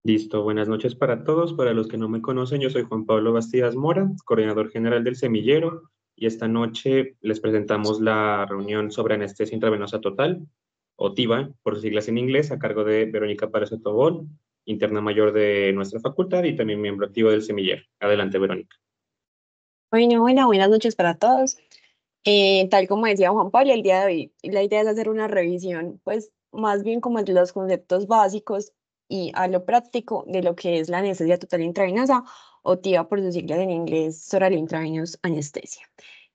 Listo, buenas noches para todos. Para los que no me conocen, yo soy Juan Pablo Bastidas Mora, coordinador general del Semillero, y esta noche les presentamos la reunión sobre anestesia intravenosa total, o TIVA, por sus siglas en inglés, a cargo de Verónica Párez Tobón, interna mayor de nuestra facultad y también miembro activo del Semillero. Adelante, Verónica. Bueno, buenas noches para todos. Tal como decía Juan Pablo, el día de hoy la idea es hacer una revisión, pues más bien como de los conceptos básicos y a lo práctico de lo que es la anestesia total intravenosa o TIA por sus siglas en inglés, Oral Intravenous Anesthesia.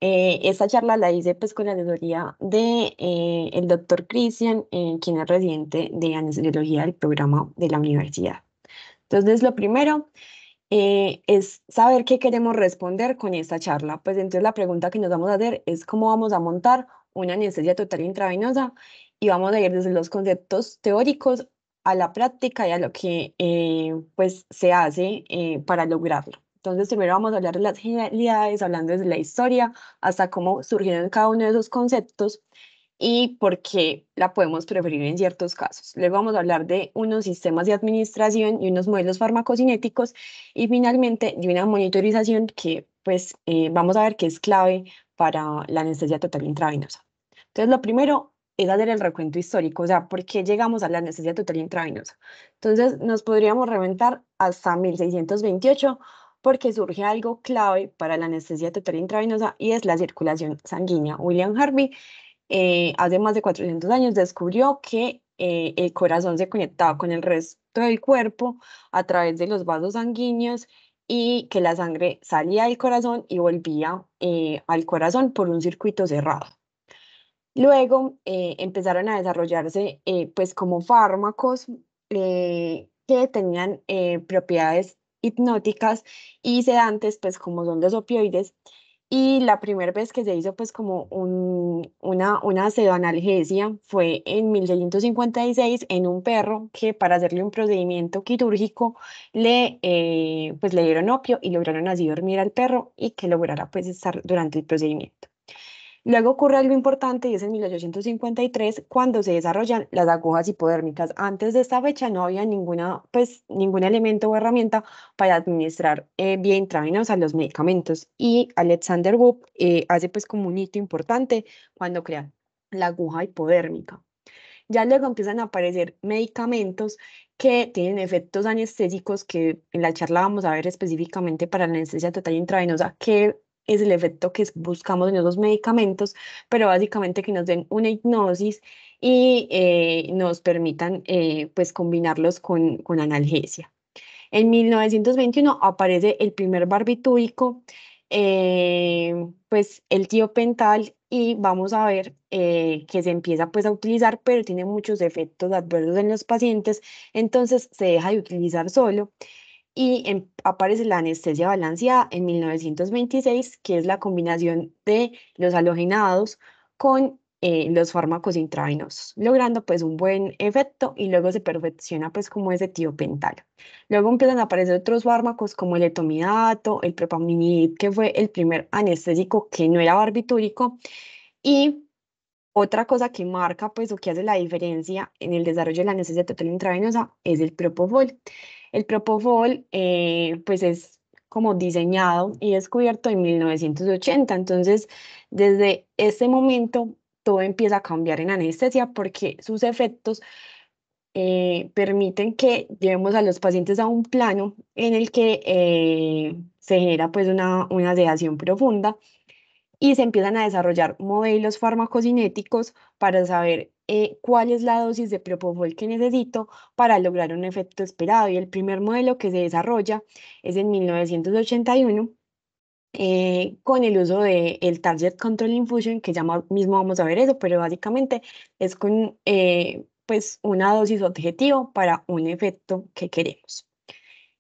Esta charla la hice pues con la asesoría de el doctor Cristian, quien es residente de anestesiología del programa de la universidad. Entonces, lo primero es saber qué queremos responder con esta charla. Pues entonces la pregunta que nos vamos a hacer es cómo vamos a montar una anestesia total intravenosa y vamos a ir desde los conceptos teóricos a la práctica y a lo que pues se hace para lograrlo. Entonces primero vamos a hablar de las generalidades, hablando desde la historia hasta cómo surgieron cada uno de esos conceptos y por qué la podemos preferir en ciertos casos. Luego vamos a hablar de unos sistemas de administración y unos modelos farmacocinéticos y finalmente de una monitorización que pues vamos a ver que es clave para la anestesia total intravenosa. Entonces lo primero es hacer el recuento histórico, o sea, ¿por qué llegamos a la anestesia total intravenosa? Entonces nos podríamos reventar hasta 1628 porque surge algo clave para la anestesia total intravenosa y es la circulación sanguínea. William Harvey hace más de 400 años descubrió que el corazón se conectaba con el resto del cuerpo a través de los vasos sanguíneos y que la sangre salía del corazón y volvía al corazón por un circuito cerrado. Luego empezaron a desarrollarse pues como fármacos que tenían propiedades hipnóticas y sedantes pues como son los opioides y la primera vez que se hizo pues como una pseudoanalgesia fue en 1656 en un perro que para hacerle un procedimiento quirúrgico pues le dieron opio y lograron así dormir al perro y que lograra pues estar durante el procedimiento. Luego ocurre algo importante y es en 1853 cuando se desarrollan las agujas hipodérmicas. Antes de esta fecha no había pues, ningún elemento o herramienta para administrar vía intravenosa los medicamentos. Y Alexander Wood hace pues como un hito importante cuando crea la aguja hipodérmica. Ya luego empiezan a aparecer medicamentos que tienen efectos anestésicos que en la charla vamos a ver específicamente para la anestesia total intravenosa, que es el efecto que buscamos en esos medicamentos, pero básicamente que nos den una hipnosis y nos permitan pues combinarlos con analgesia. En 1921 aparece el primer barbitúrico, pues el tiopental, y vamos a ver que se empieza pues a utilizar, pero tiene muchos efectos adversos en los pacientes, entonces se deja de utilizar solo y aparece la anestesia balanceada en 1926, que es la combinación de los halogenados con los fármacos intravenosos, logrando pues un buen efecto y luego se perfecciona pues como ese tiopental. Luego empiezan a aparecer otros fármacos como el etomidato, el propaminib, que fue el primer anestésico que no era barbitúrico y otra cosa que marca, pues, o que hace la diferencia en el desarrollo de la anestesia total intravenosa es el propofol. El propofol, pues, es como diseñado y descubierto en 1980. Entonces, desde ese momento, todo empieza a cambiar en anestesia porque sus efectos permiten que llevemos a los pacientes a un plano en el que se genera, pues, una sedación profunda y se empiezan a desarrollar modelos farmacocinéticos para saber cuál es la dosis de propofol que necesito para lograr un efecto esperado. Y el primer modelo que se desarrolla es en 1981 con el uso del Target Control Infusion, que ya mismo vamos a ver eso, pero básicamente es con pues una dosis objetivo para un efecto que queremos.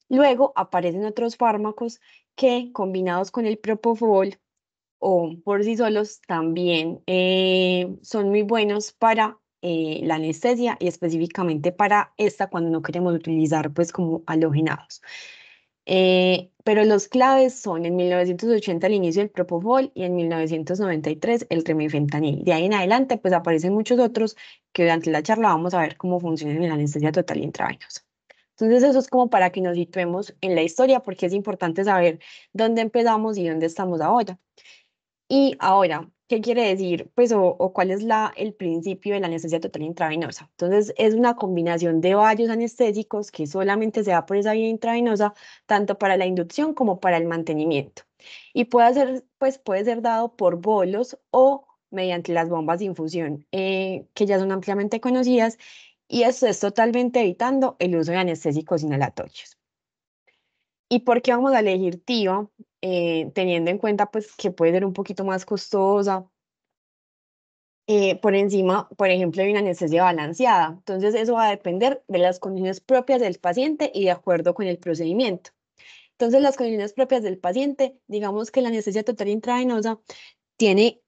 Luego aparecen otros fármacos que combinados con el propofol o por sí solos también son muy buenos para la anestesia y específicamente para esta cuando no queremos utilizar pues como halogenados. Pero los claves son en 1980 el inicio del propofol y en 1993 el remifentanil. De ahí en adelante pues aparecen muchos otros que durante la charla vamos a ver cómo funcionan en la anestesia total intravenosa. Entonces eso es como para que nos situemos en la historia, porque es importante saber dónde empezamos y dónde estamos ahora. Y ahora, ¿qué quiere decir? Pues, o cuál es el principio de la anestesia total intravenosa. Entonces, es una combinación de varios anestésicos que solamente se da por esa vía intravenosa, tanto para la inducción como para el mantenimiento. Y puede ser dado por bolos o mediante las bombas de infusión, que ya son ampliamente conocidas, y esto es totalmente evitando el uso de anestésicos inhalatorios. ¿Y por qué vamos a elegir TIVA? Teniendo en cuenta pues que puede ser un poquito más costosa, por encima, por ejemplo, de una anestesia balanceada. Entonces, eso va a depender de las condiciones propias del paciente y de acuerdo con el procedimiento. Entonces, las condiciones propias del paciente, digamos que la anestesia total intravenosa tiene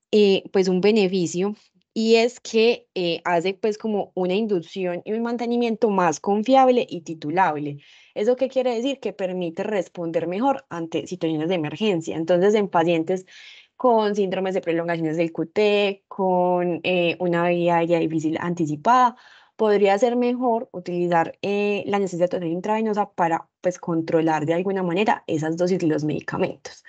pues un beneficio, y es que hace pues como una inducción y un mantenimiento más confiable y titulable. ¿Eso qué quiere decir? Que permite responder mejor ante situaciones de emergencia. Entonces, en pacientes con síndromes de prolongaciones del QT, con una vía aérea difícil anticipada, podría ser mejor utilizar la anestesia total intravenosa para pues controlar de alguna manera esas dosis de los medicamentos.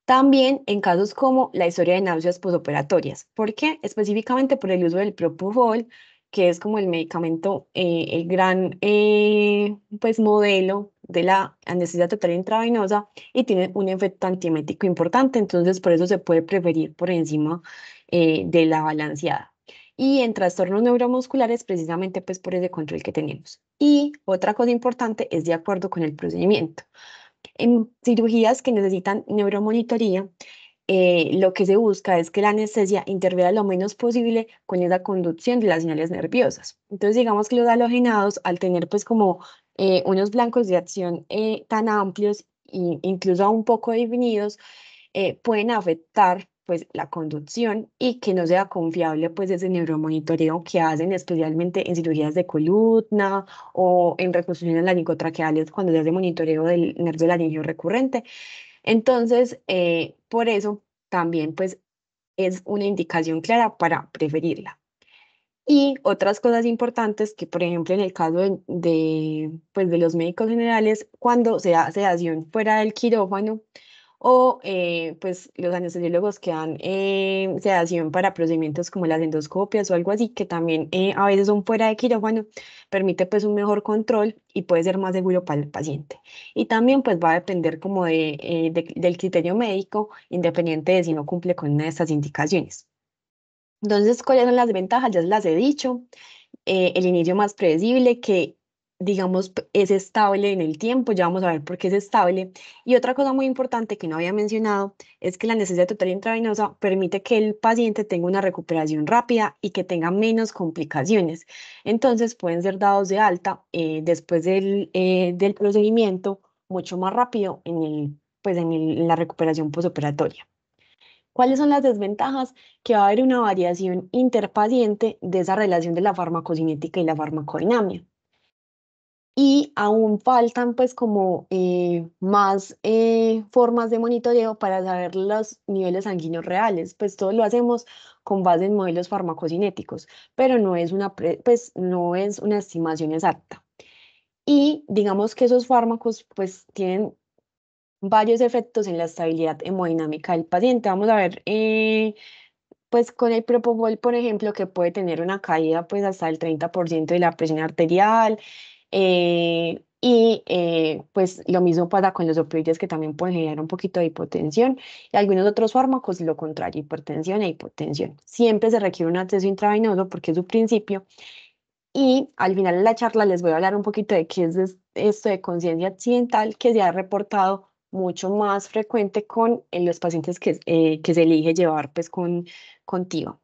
También en casos como la historia de náuseas posoperatorias. ¿Por qué? Específicamente por el uso del propofol, que es como el medicamento, el gran pues modelo de la anestesia total intravenosa, y tiene un efecto antiemético importante, entonces por eso se puede preferir por encima de la balanceada. Y en trastornos neuromusculares, precisamente pues por ese control que tenemos. Y otra cosa importante es de acuerdo con el procedimiento. En cirugías que necesitan neuromonitoría, lo que se busca es que la anestesia interfiera lo menos posible con esa conducción de las señales nerviosas. Entonces, digamos que los halogenados, al tener pues como unos blancos de acción tan amplios e incluso un poco definidos, pueden afectar pues la conducción, y que no sea confiable pues ese neuromonitoreo que hacen especialmente en cirugías de columna o en reconstrucciones laringotraqueales cuando se hace monitoreo del nervio laringeo recurrente. Entonces, por eso también pues es una indicación clara para preferirla. Y otras cosas importantes que, por ejemplo, en el caso pues, de los médicos generales, cuando se hace sedación fuera del quirófano, o pues los anestesiólogos que dan sedación para procedimientos como las endoscopias o algo así, que también a veces son fuera de quirófano, permite pues un mejor control y puede ser más seguro para el paciente. Y también pues va a depender como del criterio médico, independiente de si no cumple con una de estas indicaciones. Entonces, ¿cuáles son las ventajas? Ya se las he dicho. El inicio más predecible, que digamos es estable en el tiempo, ya vamos a ver por qué es estable. Y otra cosa muy importante que no había mencionado es que la anestesia total intravenosa permite que el paciente tenga una recuperación rápida y que tenga menos complicaciones. Entonces, pueden ser dados de alta después del procedimiento mucho más rápido en la recuperación posoperatoria. ¿Cuáles son las desventajas? Que va a haber una variación interpaciente de esa relación de la farmacocinética y la farmacodinamia. Y aún faltan pues como más formas de monitoreo para saber los niveles sanguíneos reales. Pues todo lo hacemos con base en modelos farmacocinéticos, pero pues no es una estimación exacta. Y digamos que esos fármacos pues tienen varios efectos en la estabilidad hemodinámica del paciente. Vamos a ver, pues con el propofol, por ejemplo, que puede tener una caída pues hasta el 30% de la presión arterial, pues lo mismo pasa con los opioides, que también pueden generar un poquito de hipotensión, y algunos otros fármacos lo contrario, hipertensión e hipotensión. Siempre se requiere un acceso intravenoso porque es su principio. Y al final de la charla les voy a hablar un poquito de qué es esto de conciencia accidental, que se ha reportado mucho más frecuente en los pacientes que se elige llevar pues contigo.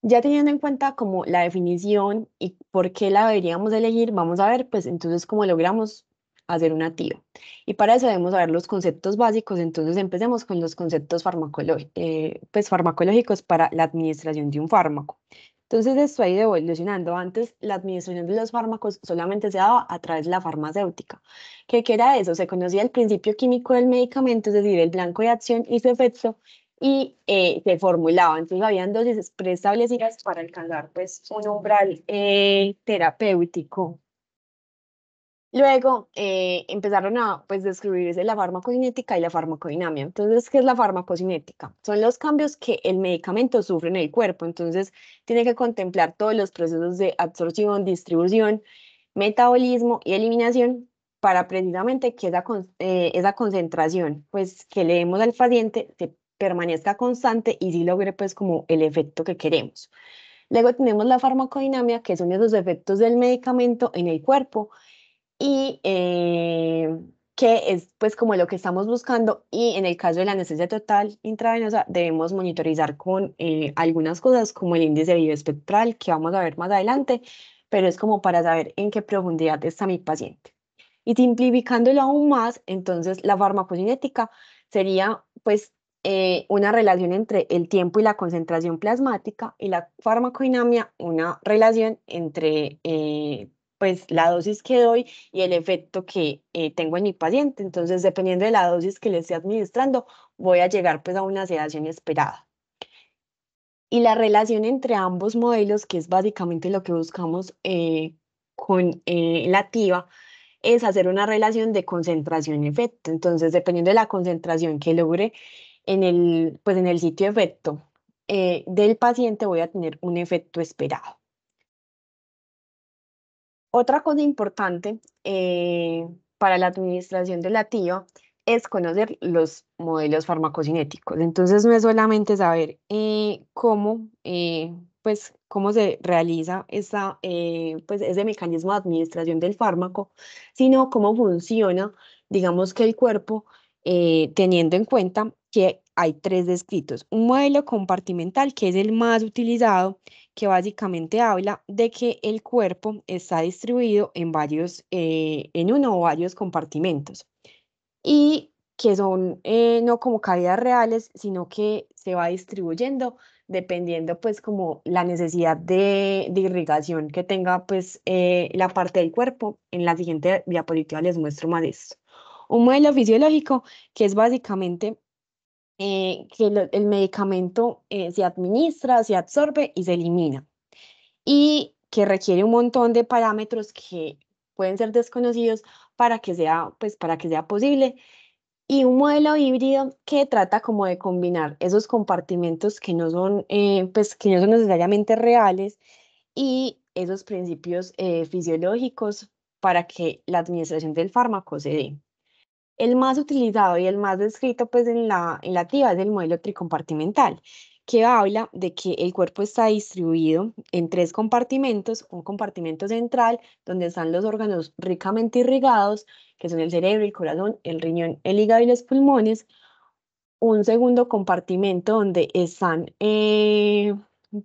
Ya teniendo en cuenta como la definición y por qué la deberíamos elegir, vamos a ver pues entonces cómo logramos hacer una TIO. Y para eso debemos saber los conceptos básicos. Entonces empecemos con los conceptos pues farmacológicos para la administración de un fármaco. Entonces esto ha ido evolucionando. Antes la administración de los fármacos solamente se daba a través de la farmacéutica. ¿Qué era eso? Se conocía el principio químico del medicamento, es decir, el blanco de acción y su efecto, y se formulaba. Entonces, habían dosis preestablecidas para alcanzar pues un umbral terapéutico. Luego empezaron a pues, descubrirse la farmacocinética y la farmacodinamia. Entonces, ¿qué es la farmacocinética? Son los cambios que el medicamento sufre en el cuerpo. Entonces, tiene que contemplar todos los procesos de absorción, distribución, metabolismo y eliminación para precisamente que esa concentración pues, que le demos al paciente se permanezca constante y sí logre pues como el efecto que queremos. Luego tenemos la farmacodinamia, que son esos efectos del medicamento en el cuerpo y que es pues como lo que estamos buscando y en el caso de la anestesia total intravenosa debemos monitorizar con algunas cosas como el índice bioespectral que vamos a ver más adelante, pero es como para saber en qué profundidad está mi paciente. Y simplificándolo aún más, entonces la farmacocinética sería pues una relación entre el tiempo y la concentración plasmática y la farmacodinamia una relación entre pues la dosis que doy y el efecto que tengo en mi paciente. Entonces, dependiendo de la dosis que le esté administrando, voy a llegar pues a una sedación esperada. Y la relación entre ambos modelos, que es básicamente lo que buscamos con la TIVA, es hacer una relación de concentración-efecto. Entonces, dependiendo de la concentración que logre pues en el sitio efecto del paciente, voy a tener un efecto esperado. Otra cosa importante para la administración de la TIVA es conocer los modelos farmacocinéticos. Entonces, no es solamente saber pues, cómo se realiza pues, ese mecanismo de administración del fármaco, sino cómo funciona, digamos que el cuerpo, teniendo en cuenta que hay tres descritos. Un modelo compartimental, que es el más utilizado, que básicamente habla de que el cuerpo está distribuido en en uno o varios compartimentos y que son no como cavidades reales, sino que se va distribuyendo dependiendo pues como la necesidad de irrigación que tenga pues la parte del cuerpo. En la siguiente diapositiva les muestro más de esto. Un modelo fisiológico que es básicamente que el medicamento se administra, se absorbe y se elimina y que requiere un montón de parámetros que pueden ser desconocidos para que sea posible. Y un modelo híbrido que trata como de combinar esos compartimentos que no son, pues, que no son necesariamente reales y esos principios fisiológicos para que la administración del fármaco se dé. El más utilizado y el más descrito pues en la TIVA es el modelo tricompartimental, que habla de que el cuerpo está distribuido en tres compartimentos, un compartimento central donde están los órganos ricamente irrigados, que son el cerebro, el corazón, el riñón, el hígado y los pulmones, un segundo compartimento donde están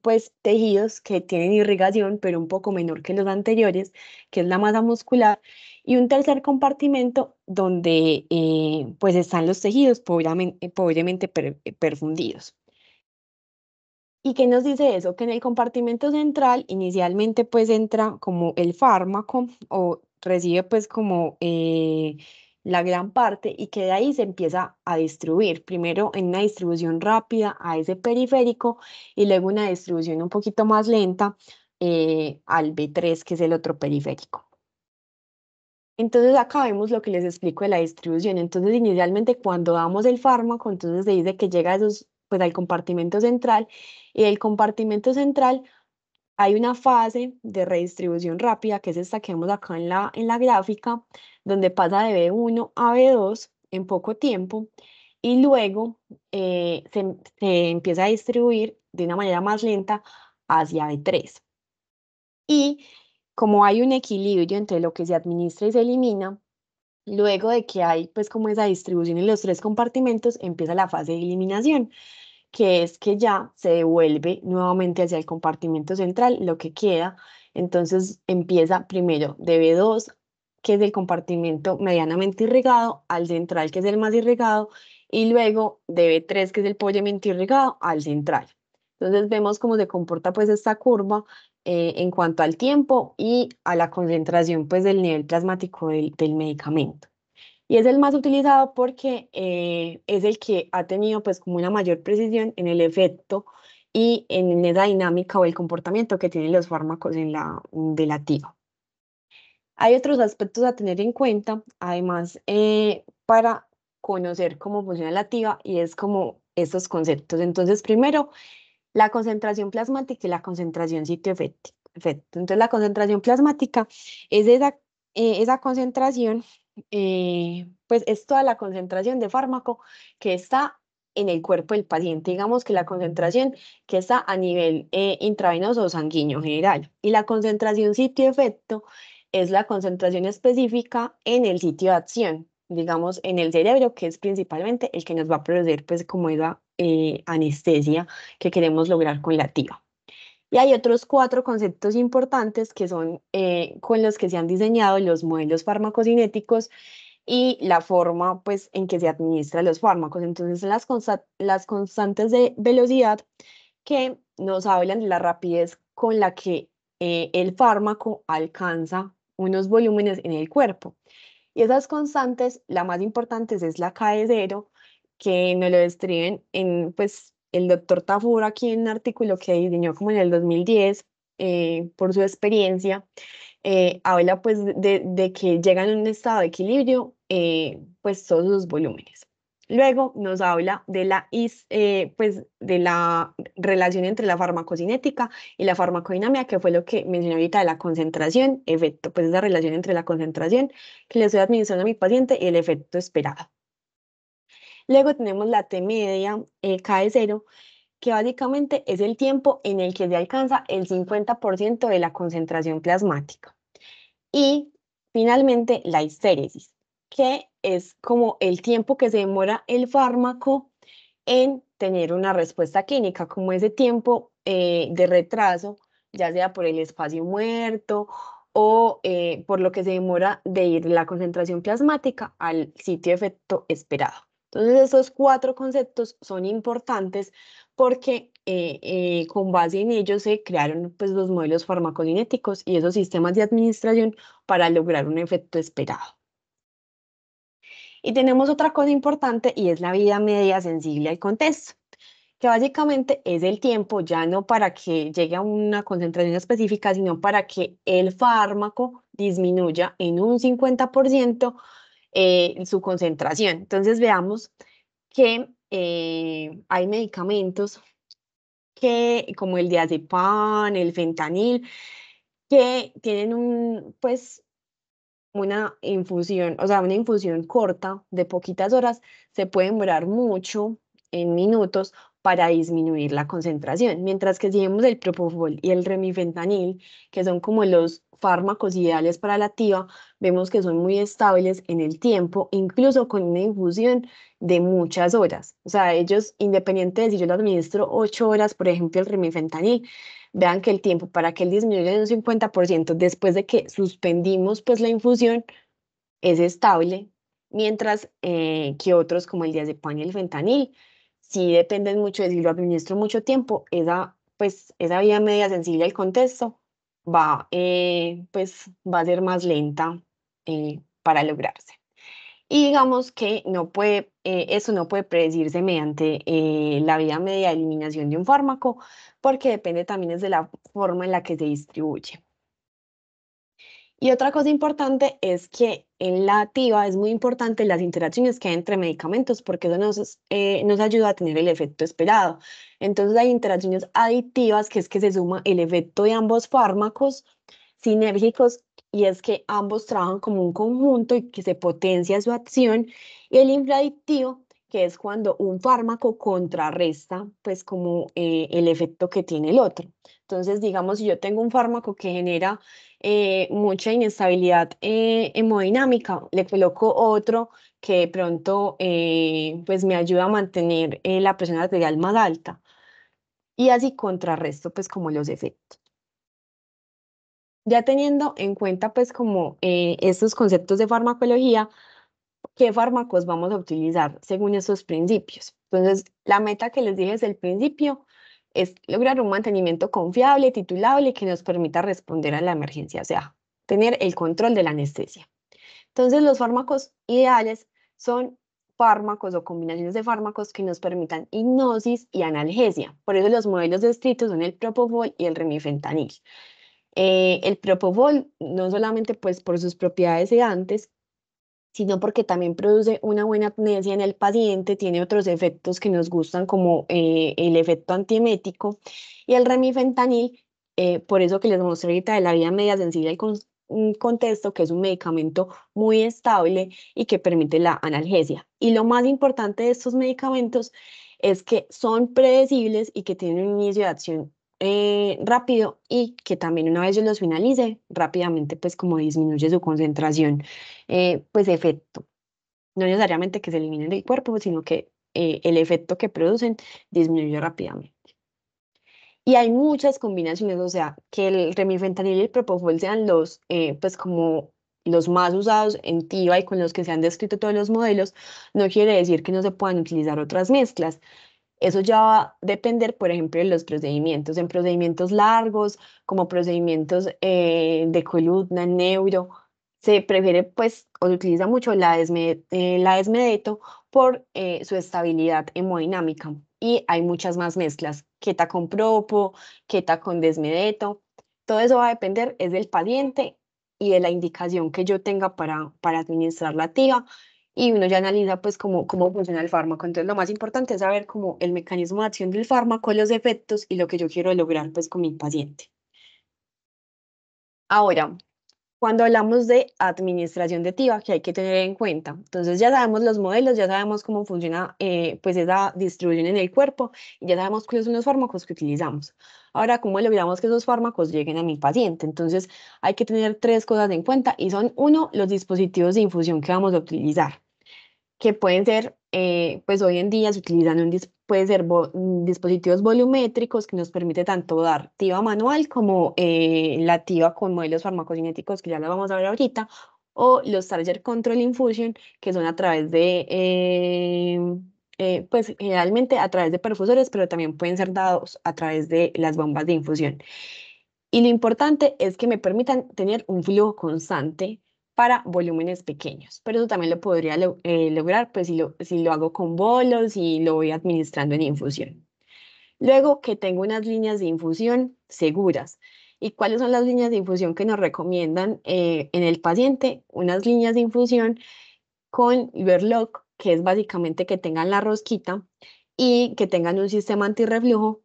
pues tejidos que tienen irrigación, pero un poco menor que los anteriores, que es la masa muscular, y un tercer compartimento donde pues están los tejidos pobremente perfundidos. ¿Y qué nos dice eso? Que en el compartimento central inicialmente pues entra como el fármaco o recibe pues como la gran parte y que de ahí se empieza a distribuir, primero en una distribución rápida a ese periférico y luego una distribución un poquito más lenta al B3 que es el otro periférico. Entonces acá vemos lo que les explico de la distribución. Entonces inicialmente cuando damos el fármaco, entonces se dice que llega a pues, al compartimento central y del compartimento central hay una fase de redistribución rápida, que es esta que vemos acá en en la gráfica, donde pasa de B1 a B2 en poco tiempo y luego se empieza a distribuir de una manera más lenta hacia B3. Y como hay un equilibrio entre lo que se administra y se elimina, luego de que hay pues como esa distribución en los tres compartimentos, empieza la fase de eliminación, que es que ya se devuelve nuevamente hacia el compartimento central lo que queda. Entonces empieza primero de B2, que es el compartimento medianamente irrigado, al central, que es el más irrigado, y luego de B3, que es el pobremente irrigado, al central. Entonces vemos cómo se comporta pues esta curva en cuanto al tiempo y a la concentración pues del nivel plasmático del medicamento. Y es el más utilizado porque es el que ha tenido pues como una mayor precisión en el efecto y en esa dinámica o el comportamiento que tienen los fármacos en de la TIVA. Hay otros aspectos a tener en cuenta, además, para conocer cómo funciona la TIVA y es como estos conceptos. Entonces, primero, la concentración plasmática y la concentración sitio efecto. Entonces, la concentración plasmática es esa concentración, pues es toda la concentración de fármaco que está en el cuerpo del paciente. Digamos que la concentración que está a nivel intravenoso o sanguíneo general. Y la concentración sitio efecto es la concentración específica en el sitio de acción, digamos, en el cerebro, que es principalmente el que nos va a producir, pues, como esa anestesia que queremos lograr con la TIVA. Y hay otros cuatro conceptos importantes que son con los que se han diseñado los modelos farmacocinéticos y la forma, pues, en que se administran los fármacos. Entonces, las constantes de velocidad que nos hablan de la rapidez con la que el fármaco alcanza unos volúmenes en el cuerpo. Y esas constantes, la más importante es la K de cero, que nos lo describen en, pues, el doctor Tafur aquí en un artículo que diseñó como en el 2010 por su experiencia. Habla pues de que llegan a un estado de equilibrio pues todos los volúmenes. Luego nos habla de pues, de la relación entre la farmacocinética y la farmacodinámica, que fue lo que mencioné ahorita de la concentración, efecto, pues esa relación entre la concentración que le estoy administrando a mi paciente y el efecto esperado. Luego tenemos la T media, K de cero, que básicamente es el tiempo en el que se alcanza el 50% de la concentración plasmática. Y finalmente la histéresis, que es como el tiempo que se demora el fármaco en tener una respuesta clínica, como ese tiempo de retraso, ya sea por el espacio muerto o por lo que se demora de ir la concentración plasmática al sitio de efecto esperado. Entonces, esos cuatro conceptos son importantes porque con base en ellos se crearon pues, los modelos farmacocinéticos y esos sistemas de administración para lograr un efecto esperado. Y tenemos otra cosa importante y es la vida media sensible al contexto, que básicamente es el tiempo ya no para que llegue a una concentración específica, sino para que el fármaco disminuya en un 50% su concentración. Entonces veamos que hay medicamentos que, como el diazepam, el fentanil, que tienen pues, una infusión, o sea, una infusión corta de poquitas horas, se puede demorar mucho en minutos para disminuir la concentración, mientras que si vemos el propofol y el remifentanil, que son como los fármacos ideales para la TIVA, vemos que son muy estables en el tiempo, incluso con una infusión de muchas horas. O sea, ellos, independiente de si yo lo administro 8 horas, por ejemplo, el remifentanil, vean que el tiempo para que él disminuya en un 50% después de que suspendimos pues la infusión es estable, mientras que otros como el diazepam y el fentanil sí dependen mucho de si lo administro mucho tiempo, pues, esa vía media sensible al contexto pues, va a ser más lenta para lograrse. Y digamos que eso no puede predecirse mediante la vía media de eliminación de un fármaco, porque depende también es de la forma en la que se distribuye. Y otra cosa importante es que en la activa es muy importante las interacciones que hay entre medicamentos, porque eso nos ayuda a tener el efecto esperado. Entonces hay interacciones adictivas, que es que se suma el efecto de ambos fármacos sinérgicos, y es que ambos trabajan como un conjunto y que se potencia su acción, y el infradictivo, que es cuando un fármaco contrarresta pues como el efecto que tiene el otro. Entonces, digamos, si yo tengo un fármaco que genera mucha inestabilidad hemodinámica, le coloco otro que de pronto pues me ayuda a mantener la presión arterial más alta, y así contrarresto pues como los efectos. Ya teniendo en cuenta pues como estos conceptos de farmacología, ¿qué fármacos vamos a utilizar según estos principios? Entonces, la meta que les dije desde el principio es lograr un mantenimiento confiable, titulable y que nos permita responder a la emergencia, o sea, tener el control de la anestesia. Entonces, los fármacos ideales son fármacos o combinaciones de fármacos que nos permitan hipnosis y analgesia. Por eso los modelos descritos son el propofol y el remifentanil. El propofol, no solamente pues por sus propiedades sedantes, sino porque también produce una buena apnesia en el paciente, tiene otros efectos que nos gustan como el efecto antiemético y el remifentanil, por eso que les mostré ahorita de la vía media sensible al un contexto, que es un medicamento muy estable y que permite la analgesia. Y lo más importante de estos medicamentos es que son predecibles y que tienen un inicio de acción rápido y que también una vez yo los finalice, rápidamente pues como disminuye su concentración pues efecto. No necesariamente que se eliminen del cuerpo, sino que el efecto que producen disminuye rápidamente. Y hay muchas combinaciones, o sea, que el remifentanil y el propofol sean los, pues como los más usados en TIVA y con los que se han descrito todos los modelos, no quiere decir que no se puedan utilizar otras mezclas. Eso ya va a depender, por ejemplo, de los procedimientos. En procedimientos largos, como procedimientos de columna, neuro, se prefiere, pues, o se utiliza mucho la desmedeto por su estabilidad hemodinámica. Y hay muchas más mezclas, queta con propo, queta con desmedeto. Todo eso va a depender, es del paciente y de la indicación que yo tenga para administrar la TIVA y uno ya analiza pues cómo funciona el fármaco. Entonces lo más importante es saber como el mecanismo de acción del fármaco, los efectos y lo que yo quiero lograr pues con mi paciente. Ahora, cuando hablamos de administración de TIVA, que hay que tener en cuenta, entonces ya sabemos los modelos, ya sabemos cómo funciona pues esa distribución en el cuerpo y ya sabemos cuáles son los fármacos que utilizamos. Ahora, ¿cómo logramos que esos fármacos lleguen a mi paciente? Entonces hay que tener tres cosas en cuenta y son, uno, los dispositivos de infusión que vamos a utilizar, que pueden ser, pues hoy en día se utilizan pueden ser dispositivos volumétricos que nos permite tanto dar TIVA manual como la TIVA con modelos farmacocinéticos que ya lo vamos a ver ahorita, o los Target Control Infusion que son a través de, pues generalmente a través de perfusores, pero también pueden ser dados a través de las bombas de infusión. Y lo importante es que me permitan tener un flujo constante para volúmenes pequeños, pero eso también lo podría lograr pues si lo hago con bolos y lo voy administrando en infusión. Luego que tengo unas líneas de infusión seguras. ¿Y cuáles son las líneas de infusión que nos recomiendan en el paciente? Unas líneas de infusión con Iberloc, que es básicamente que tengan la rosquita y que tengan un sistema antirreflujo,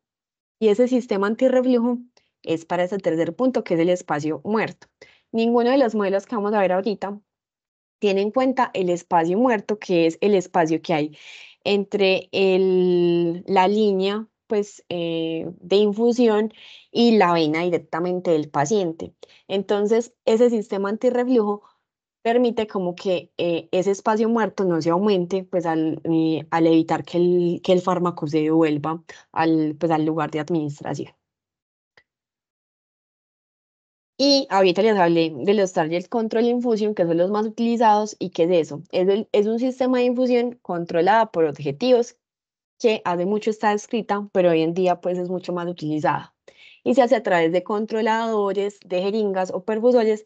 y ese sistema antirreflujo es para ese tercer punto, que es el espacio muerto. Ninguno de los modelos que vamos a ver ahorita tiene en cuenta el espacio muerto, que es el espacio que hay entre la línea pues, de infusión y la vena directamente del paciente. Entonces, ese sistema antirreflujo permite como que ese espacio muerto no se aumente, pues al evitar que el fármaco se devuelva pues, al lugar de administración. Y ahorita les hablé de los Target Control Infusion, que son los más utilizados. ¿Y qué es eso? Es un sistema de infusión controlada por objetivos que hace mucho está escrita, pero hoy en día pues es mucho más utilizada. Y se hace a través de controladores, de jeringas o perfusores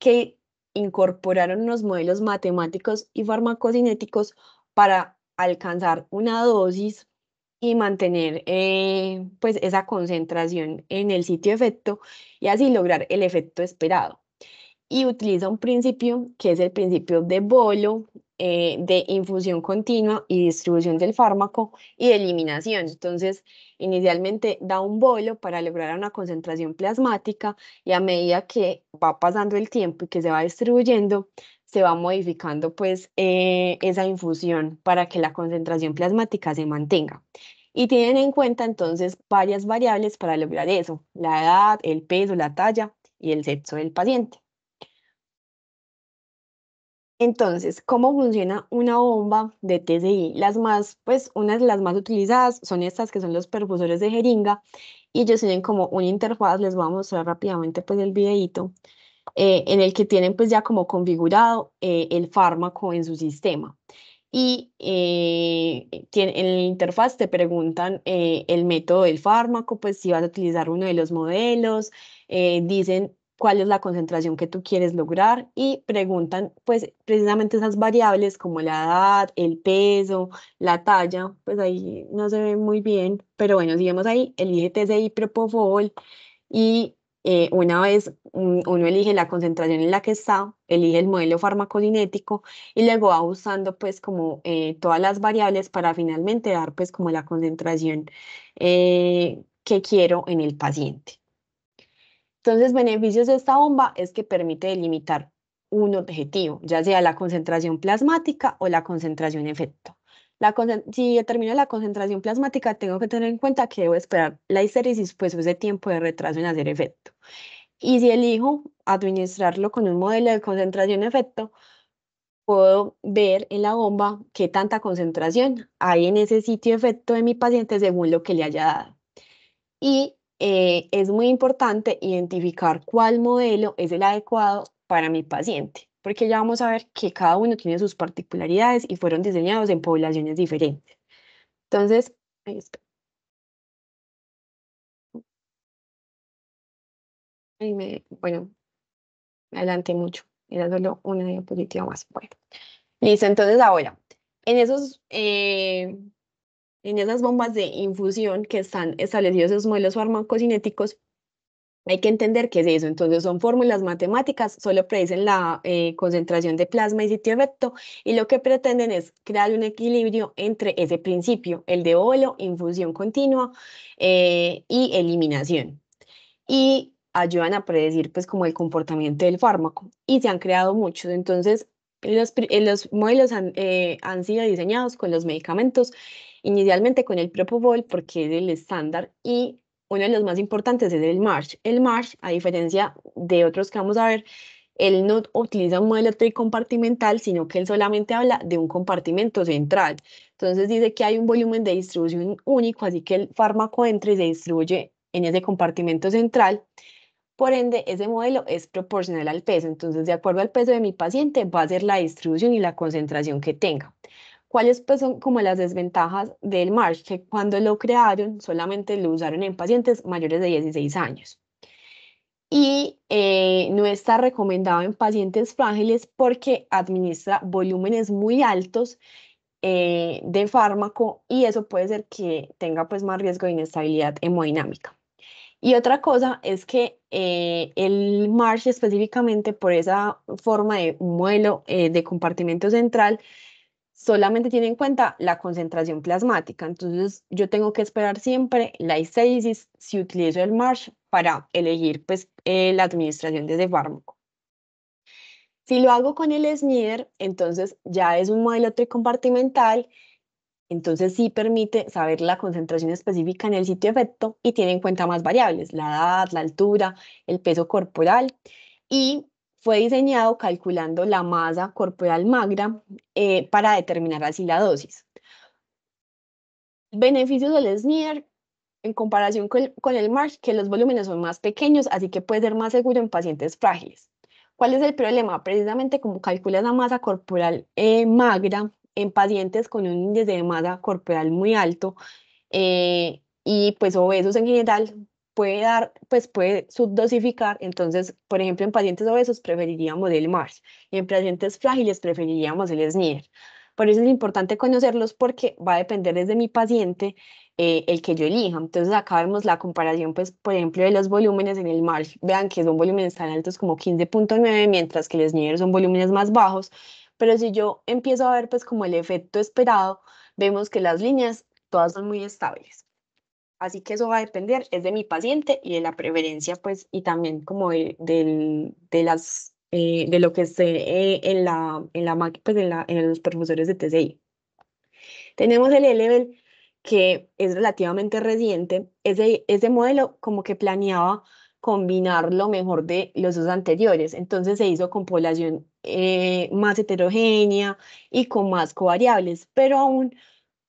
que incorporaron unos modelos matemáticos y farmacocinéticos para alcanzar una dosis y mantener pues esa concentración en el sitio de efecto y así lograr el efecto esperado. Y utiliza un principio que es el principio de bolo, de infusión continua y distribución del fármaco y de eliminación. Entonces, inicialmente da un bolo para lograr una concentración plasmática y a medida que va pasando el tiempo y que se va distribuyendo, se va modificando pues esa infusión para que la concentración plasmática se mantenga. Y tienen en cuenta entonces varias variables para lograr eso: la edad, el peso, la talla y el sexo del paciente. Entonces, ¿cómo funciona una bomba de TCI? Pues, unas de las más utilizadas son estas que son los perfusores de jeringa y ellos tienen como una interfaz. Les voy a mostrar rápidamente pues el videito en el que tienen pues ya como configurado el fármaco en su sistema. Y en la interfaz te preguntan el método del fármaco, pues si vas a utilizar uno de los modelos, dicen cuál es la concentración que tú quieres lograr y preguntan pues precisamente esas variables como la edad, el peso, la talla. Pues ahí no se ve muy bien, pero bueno, sigamos ahí, elige TCI Propofol y una vez uno elige la concentración en la que está, elige el modelo farmacocinético y luego va usando pues como todas las variables para finalmente dar pues como la concentración que quiero en el paciente. Entonces, beneficios de esta bomba es que permite delimitar un objetivo, ya sea la concentración plasmática o la concentración efecto. Si determino la concentración plasmática, tengo que tener en cuenta que debo esperar la histéresis, pues ese tiempo de retraso en hacer efecto. Y si elijo administrarlo con un modelo de concentración efecto, puedo ver en la bomba qué tanta concentración hay en ese sitio efecto de mi paciente según lo que le haya dado. Y es muy importante identificar cuál modelo es el adecuado para mi paciente, porque ya vamos a ver que cada uno tiene sus particularidades y fueron diseñados en poblaciones diferentes. Entonces, ahí está. Bueno, me adelanté mucho, era solo una diapositiva más. Bueno, listo, entonces ahora, en en esas bombas de infusión que están establecidos esos modelos farmacocinéticos, hay que entender qué es eso. Entonces, son fórmulas matemáticas, solo predicen la concentración de plasma y sitio efecto, y lo que pretenden es crear un equilibrio entre ese principio, el de bolo, infusión continua y eliminación. Y ayudan a predecir, pues, como el comportamiento del fármaco. Y se han creado muchos. Entonces, los modelos han sido diseñados con los medicamentos, inicialmente con el Propofol, porque es el estándar, y uno de los más importantes es el MARCH. El MARCH, a diferencia de otros que vamos a ver, él no utiliza un modelo tricompartimental, sino que él solamente habla de un compartimento central. Entonces dice que hay un volumen de distribución único, así que el fármaco entra y se distribuye en ese compartimento central. Por ende, ese modelo es proporcional al peso. Entonces, de acuerdo al peso de mi paciente, va a ser la distribución y la concentración que tenga. ¿Cuáles pues son como las desventajas del MARCH? Que cuando lo crearon solamente lo usaron en pacientes mayores de 16 años. Y no está recomendado en pacientes frágiles porque administra volúmenes muy altos de fármaco y eso puede ser que tenga pues más riesgo de inestabilidad hemodinámica. Y otra cosa es que el MARCH específicamente por esa forma de un modelo de compartimento central solamente tiene en cuenta la concentración plasmática. Entonces yo tengo que esperar siempre la histéresis si utilizo el MARCH para elegir pues la administración de ese fármaco. Si lo hago con el SNIDER, entonces ya es un modelo tricompartimental, entonces sí permite saber la concentración específica en el sitio efecto y tiene en cuenta más variables, la edad, la altura, el peso corporal y fue diseñado calculando la masa corporal magra para determinar así la dosis. Beneficios del SNIDER en comparación con el MARCH, que los volúmenes son más pequeños, así que puede ser más seguro en pacientes frágiles. ¿Cuál es el problema? Precisamente como calcula la masa corporal magra en pacientes con un índice de masa corporal muy alto y pues obesos en general, pues puede subdosificar. Entonces, por ejemplo, en pacientes obesos preferiríamos el MARS y en pacientes frágiles preferiríamos el SNIDER. Por eso es importante conocerlos porque va a depender desde mi paciente el que yo elija. Entonces acá vemos la comparación, pues, por ejemplo, de los volúmenes en el MARS. Vean que son volúmenes tan altos como 15,9, mientras que el SNIDER son volúmenes más bajos. Pero si yo empiezo a ver, pues, como el efecto esperado, vemos que las líneas todas son muy estables. Así que eso va a depender, es de mi paciente y de la preferencia, pues, y también como de lo que esté pues, en los profesores de TCI. Tenemos el E-Level, que es relativamente reciente. Ese modelo como que planeaba combinar lo mejor de los dos anteriores. Entonces se hizo con población más heterogénea y con más covariables, pero aún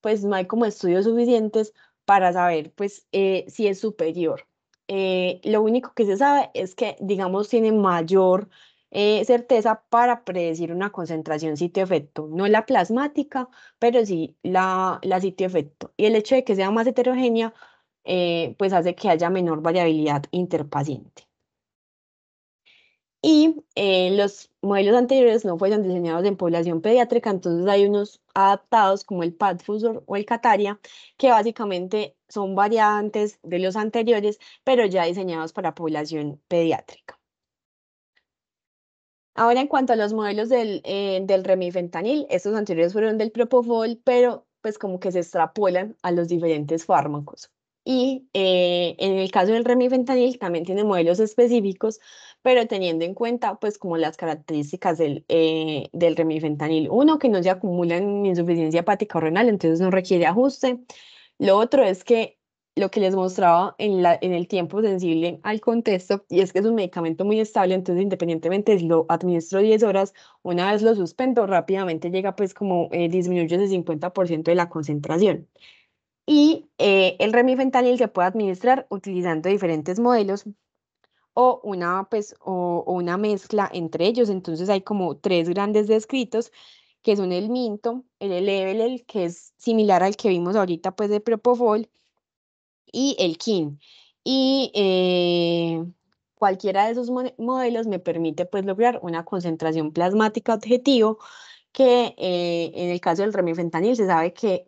pues no hay como estudios suficientes para saber pues si es superior. Lo único que se sabe es que, digamos, tiene mayor certeza para predecir una concentración sitio-efecto, no la plasmática, pero sí la sitio-efecto. Y el hecho de que sea más heterogénea, pues hace que haya menor variabilidad interpaciente. Y los modelos anteriores no fueron diseñados en población pediátrica, entonces hay unos adaptados como el Padfusor o el Cataria, que básicamente son variantes de los anteriores, pero ya diseñados para población pediátrica. Ahora, en cuanto a los modelos del remifentanil, estos anteriores fueron del propofol, pero pues como que se extrapolan a los diferentes fármacos. Y en el caso del remifentanil también tiene modelos específicos, pero teniendo en cuenta pues como las características del remifentanil. Uno, que no se acumula en insuficiencia hepática o renal, entonces no requiere ajuste. Lo otro es que lo que les mostraba en el tiempo sensible al contexto, y es que es un medicamento muy estable, entonces independientemente si lo administro 10 horas, una vez lo suspendo, rápidamente llega pues como disminuye ese 50% de la concentración. Y el remifentanil se puede administrar utilizando diferentes modelos o una mezcla entre ellos. Entonces hay como tres grandes descritos, que son el Minto, el Level, que es similar al que vimos ahorita pues de Propofol, y el KIN. Y cualquiera de esos modelos me permite pues lograr una concentración plasmática objetivo que en el caso del remifentanil se sabe que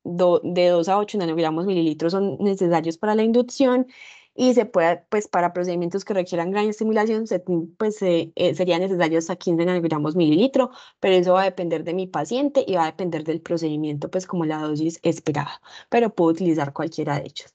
de 2 a 8 nanogramos mililitros son necesarios para la inducción, y se puede, pues para procedimientos que requieran gran estimulación, sería necesario hasta 15 nanogramos mililitro, pero eso va a depender de mi paciente y va a depender del procedimiento, pues como la dosis esperada, pero puedo utilizar cualquiera de ellos.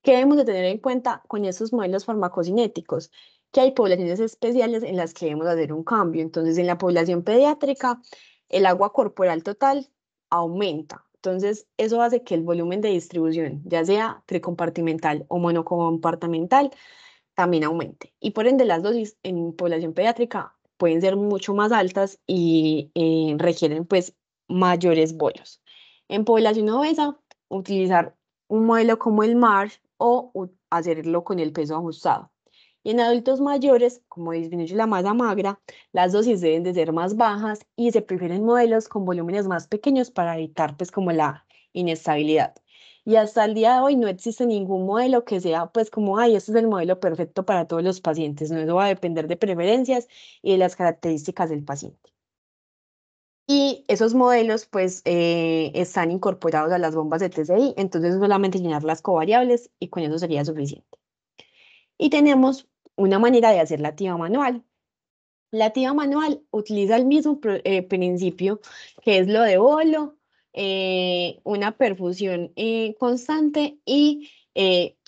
¿Qué debemos de tener en cuenta con estos modelos farmacocinéticos? Que hay poblaciones especiales en las que debemos hacer un cambio. Entonces, en la población pediátrica, el agua corporal total aumenta. Entonces, eso hace que el volumen de distribución, ya sea tricompartimental o monocompartimental, también aumente. Y por ende, las dosis en población pediátrica pueden ser mucho más altas y requieren pues mayores bolos. En población obesa, utilizar un modelo como el MARS o hacerlo con el peso ajustado. Y en adultos mayores, como disminuye la masa magra, las dosis deben de ser más bajas y se prefieren modelos con volúmenes más pequeños para evitar pues como la inestabilidad. Y hasta el día de hoy no existe ningún modelo que sea pues como, ay, este es el modelo perfecto para todos los pacientes. No, eso va a depender de preferencias y de las características del paciente. Y esos modelos pues están incorporados a las bombas de TCI, entonces solamente llenar las covariables y con eso sería suficiente. Y tenemos una manera de hacer la TIVA manual. La TIVA manual utiliza el mismo principio, que es lo de bolo, una perfusión constante y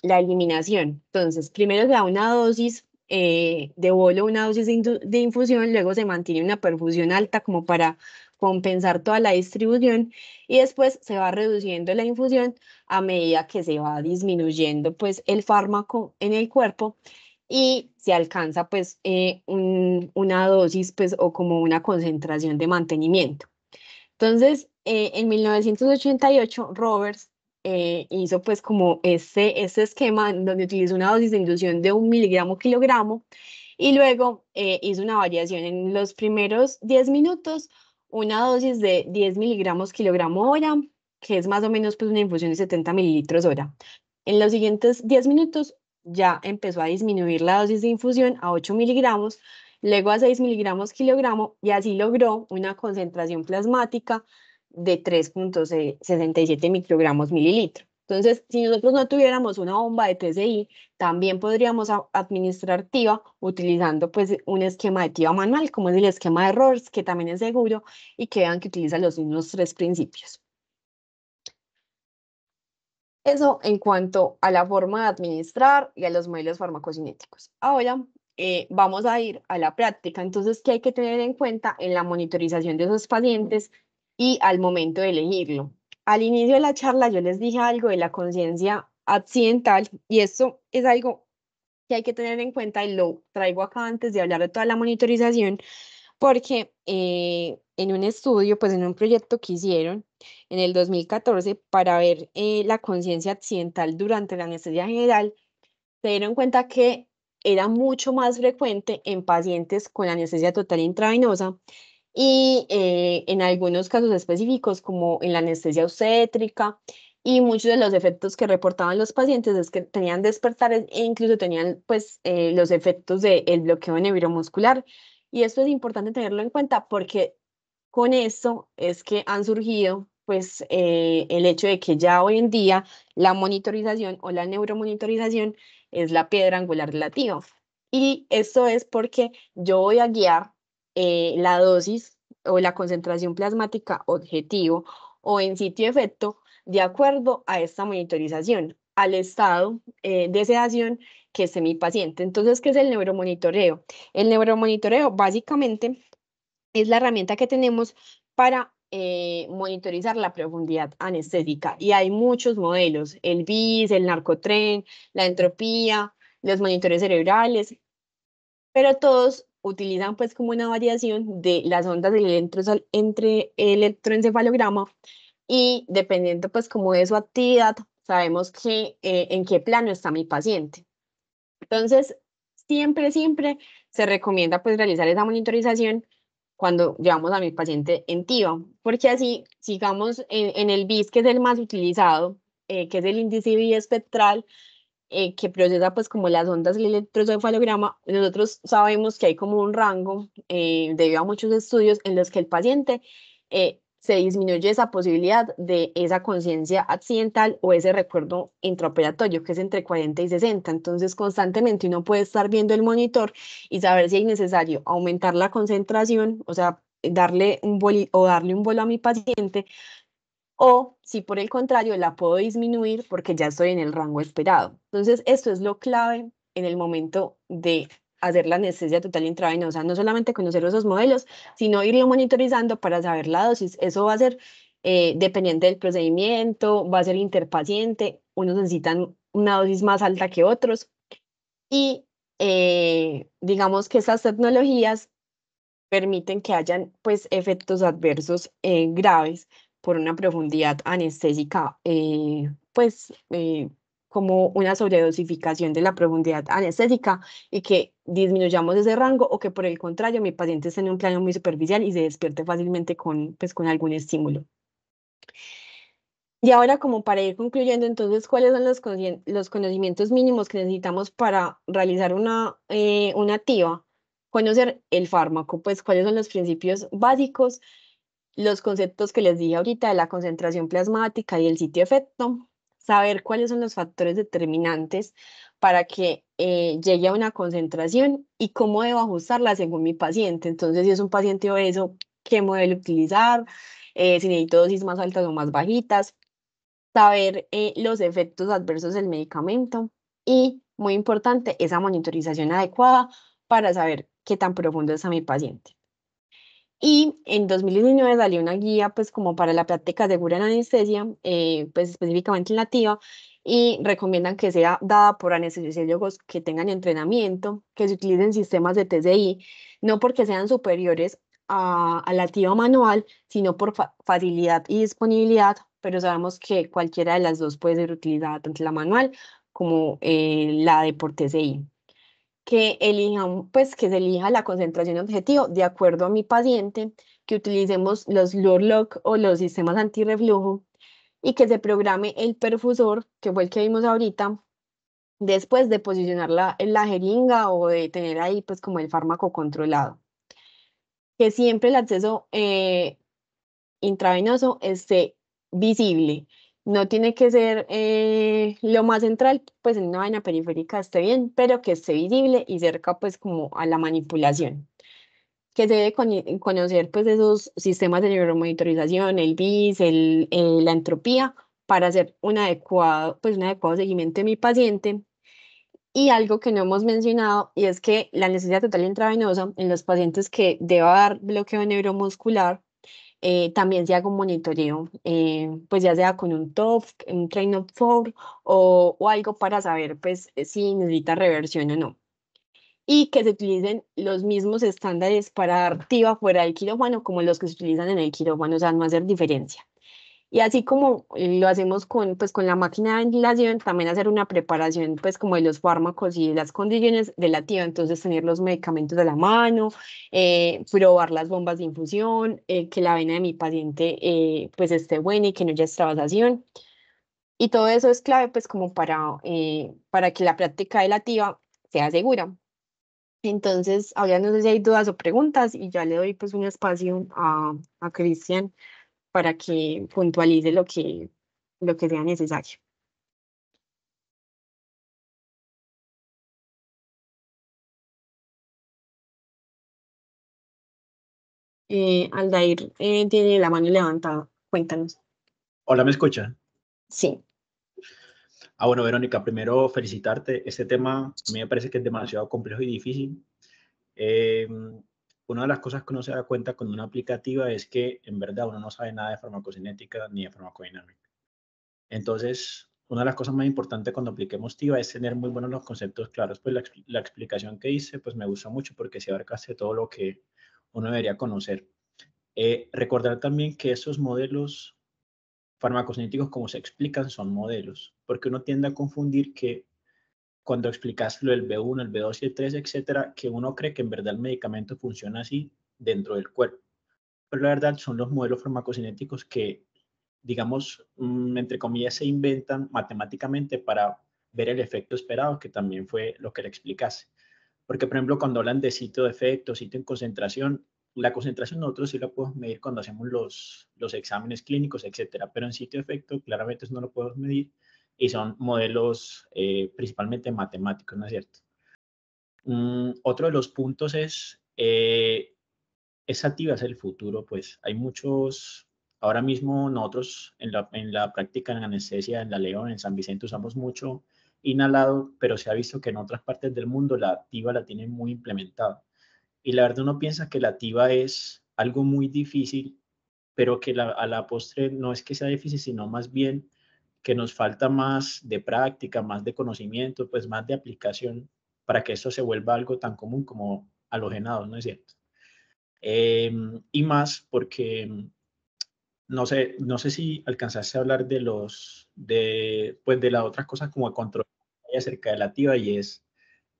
la eliminación. Entonces, primero se da una dosis de bolo, una dosis de infusión, luego se mantiene una perfusión alta como para compensar toda la distribución, y después se va reduciendo la infusión a medida que se va disminuyendo pues el fármaco en el cuerpo, y se alcanza pues una dosis pues o como una concentración de mantenimiento. Entonces, en 1988, Roberts hizo pues como este esquema en donde utilizó una dosis de inducción de 1 miligramo kilogramo, y luego hizo una variación en los primeros 10 minutos, una dosis de 10 miligramos kilogramo hora, que es más o menos pues una infusión de 70 mililitros hora. En los siguientes 10 minutos ya empezó a disminuir la dosis de infusión a 8 miligramos, luego a 6 miligramos kilogramo, y así logró una concentración plasmática de 3,67 microgramos mililitro. Entonces, si nosotros no tuviéramos una bomba de TCI, también podríamos administrar TIVA utilizando pues un esquema de TIVA manual, como es el esquema de RORS, que también es seguro y que vean que utiliza los mismos tres principios. Eso en cuanto a la forma de administrar y a los modelos farmacocinéticos. Ahora vamos a ir a la práctica. Entonces, ¿qué hay que tener en cuenta en la monitorización de esos pacientes y al momento de elegirlo? Al inicio de la charla yo les dije algo de la conciencia accidental, y esto es algo que hay que tener en cuenta y lo traigo acá antes de hablar de toda la monitorización, porque en un estudio, pues en un proyecto que hicieron en el 2014 para ver la conciencia accidental durante la anestesia general, se dieron cuenta que era mucho más frecuente en pacientes con anestesia total intravenosa, y en algunos casos específicos, como en la anestesia obstétrica, y muchos de los efectos que reportaban los pacientes es que tenían despertares e incluso tenían pues los efectos del bloqueo neuromuscular. Y esto es importante tenerlo en cuenta porque con esto es que han surgido pues el hecho de que ya hoy en día la monitorización o la neuromonitorización es la piedra angular relativa. Y esto es porque yo voy a guiar la dosis o la concentración plasmática objetivo o en sitio efecto de acuerdo a esta monitorización, al estado de sedación que esté mi paciente. Entonces, ¿qué es el neuromonitoreo? El neuromonitoreo básicamente es la herramienta que tenemos para monitorizar la profundidad anestésica. Y hay muchos modelos, el BIS, el narcotren, la entropía, los monitores cerebrales, pero todos utilizan pues como una variación de las ondas del entre electroencefalograma y dependiendo pues como de su actividad, sabemos que en qué plano está mi paciente. Entonces, siempre se recomienda pues realizar esa monitorización cuando llevamos a mi paciente en TIVA, porque así, sigamos en el BIS, que es el más utilizado, que es el índice biespectral, que procesa pues como las ondas del electroencefalograma, nosotros sabemos que hay como un rango, debido a muchos estudios, en los que el paciente se disminuye esa posibilidad de esa conciencia accidental o ese recuerdo intraoperatorio, que es entre 40 y 60. Entonces, constantemente uno puede estar viendo el monitor y saber si es necesario aumentar la concentración, o sea, darle un boli o darle un bolo a mi paciente, o si por el contrario la puedo disminuir porque ya estoy en el rango esperado. Entonces, esto es lo clave en el momento de hacer la anestesia total intravenosa, no solamente conocer esos modelos, sino irlo monitorizando para saber la dosis. Eso va a ser dependiente del procedimiento, va a ser interpaciente, unos necesitan una dosis más alta que otros y digamos que estas tecnologías permiten que hayan pues efectos adversos graves por una profundidad anestésica, como una sobredosificación de la profundidad anestésica y que disminuyamos ese rango o que por el contrario mi paciente esté en un plano muy superficial y se despierte fácilmente con algún estímulo. Y ahora, como para ir concluyendo, entonces, ¿cuáles son los conocimientos mínimos que necesitamos para realizar una TIVA? Conocer el fármaco, pues cuáles son los principios básicos, los conceptos que les dije ahorita de la concentración plasmática y el sitio efecto, saber cuáles son los factores determinantes para que llegue a una concentración y cómo debo ajustarla según mi paciente. Entonces, si es un paciente obeso, ¿qué modelo utilizar? Si necesito dosis más altas o más bajitas, saber los efectos adversos del medicamento y, muy importante, esa monitorización adecuada para saber qué tan profundo está mi paciente. Y en 2019 salió una guía, pues, como para la práctica segura en anestesia, pues, específicamente en la TIVA, y recomiendan que sea dada por anestesiólogos que tengan entrenamiento, que se utilicen sistemas de TCI, no porque sean superiores a la TIVA manual, sino por facilidad y disponibilidad, pero sabemos que cualquiera de las dos puede ser utilizada, tanto la manual como la de por TCI, que elijan, pues que se elija la concentración objetivo de acuerdo a mi paciente, que utilicemos los Lurlock o los sistemas antirreflujo y que se programe el perfusor, que fue el que vimos ahorita, después de posicionarla en la jeringa o de tener ahí pues como el fármaco controlado. Que siempre el acceso intravenoso esté visible. No tiene que ser lo más central, pues en una vaina periférica esté bien, pero que esté visible y cerca pues como a la manipulación. Que se debe conocer pues esos sistemas de neuromonitorización, el BIS, la entropía, para hacer un adecuado seguimiento de mi paciente. Y algo que no hemos mencionado, y es que la necesidad total intravenosa en los pacientes que deba dar bloqueo neuromuscular, también se haga un monitoreo, pues ya sea con un TOF, un Train of Four o algo para saber pues si necesita reversión o no. Y que se utilicen los mismos estándares para dar TIVA fuera del quirófano como los que se utilizan en el quirófano, o sea, no hacer diferencia. Y así como lo hacemos pues, con la máquina de ventilación, también hacer una preparación pues como de los fármacos y de las condiciones de la TIVA, entonces tener los medicamentos a la mano, probar las bombas de infusión, que la vena de mi paciente pues esté buena y que no haya extravasación. Y todo eso es clave pues como para que la práctica de la TIVA sea segura. Entonces, ahora no sé si hay dudas o preguntas y ya le doy pues un espacio a Cristian para que puntualice lo que sea necesario. Aldair tiene la mano levantada. Cuéntanos. Hola, ¿me escucha? Sí. Bueno, Verónica, primero felicitarte. Este tema a mí me parece que es demasiado complejo y difícil. Eh, una de las cosas que uno se da cuenta con una aplicativa es que en verdad uno no sabe nada de farmacocinética ni de farmacodinámica. Entonces, una de las cosas más importantes cuando apliquemos TIVA es tener muy buenos los conceptos claros. Pues la explicación que hice, pues me gustó mucho porque se abarcaste todo lo que uno debería conocer. Recordar también que esos modelos farmacocinéticos, como se explican, son modelos, porque uno tiende a confundir que cuando explicas lo del B1, el B2 y el 3, etcétera, que uno cree que en verdad el medicamento funciona así dentro del cuerpo. Pero la verdad son los modelos farmacocinéticos que, digamos, entre comillas, se inventan matemáticamente para ver el efecto esperado, que también fue lo que le explicase. Porque, por ejemplo, cuando hablan de sitio de efecto, sitio en concentración, la concentración nosotros sí la podemos medir cuando hacemos los exámenes clínicos, etcétera, pero en sitio de efecto claramente eso no lo podemos medir y son modelos principalmente matemáticos, ¿no es cierto? Otro de los puntos es activa, es el futuro, pues hay muchos, ahora mismo nosotros en la práctica en anestesia, en la León, en San Vicente usamos mucho inhalado, pero se ha visto que en otras partes del mundo la activa la tienen muy implementada. Y la verdad uno piensa que la activa es algo muy difícil, pero que a la postre no es que sea difícil, sino más bien que nos falta más de práctica, más de conocimiento, pues más de aplicación para que esto se vuelva algo tan común como halogenados, ¿no es cierto? Y más porque no sé si alcanzaste a hablar de pues de las otras cosas como control acerca de la activa y es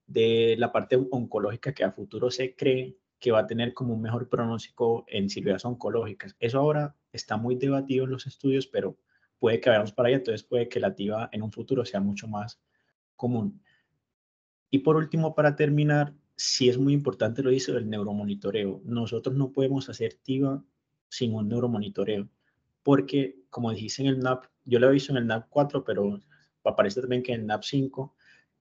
de la parte oncológica que a futuro se cree que va a tener como un mejor pronóstico en cirugías oncológicas. Eso ahora está muy debatido en los estudios, pero puede que vayamos para allá, entonces puede que la TIVA en un futuro sea mucho más común. Y por último, para terminar, sí es muy importante lo dice el neuromonitoreo. Nosotros no podemos hacer TIVA sin un neuromonitoreo, porque como dijiste en el NAP, yo lo he visto en el NAP 4, pero aparece también que en el NAP 5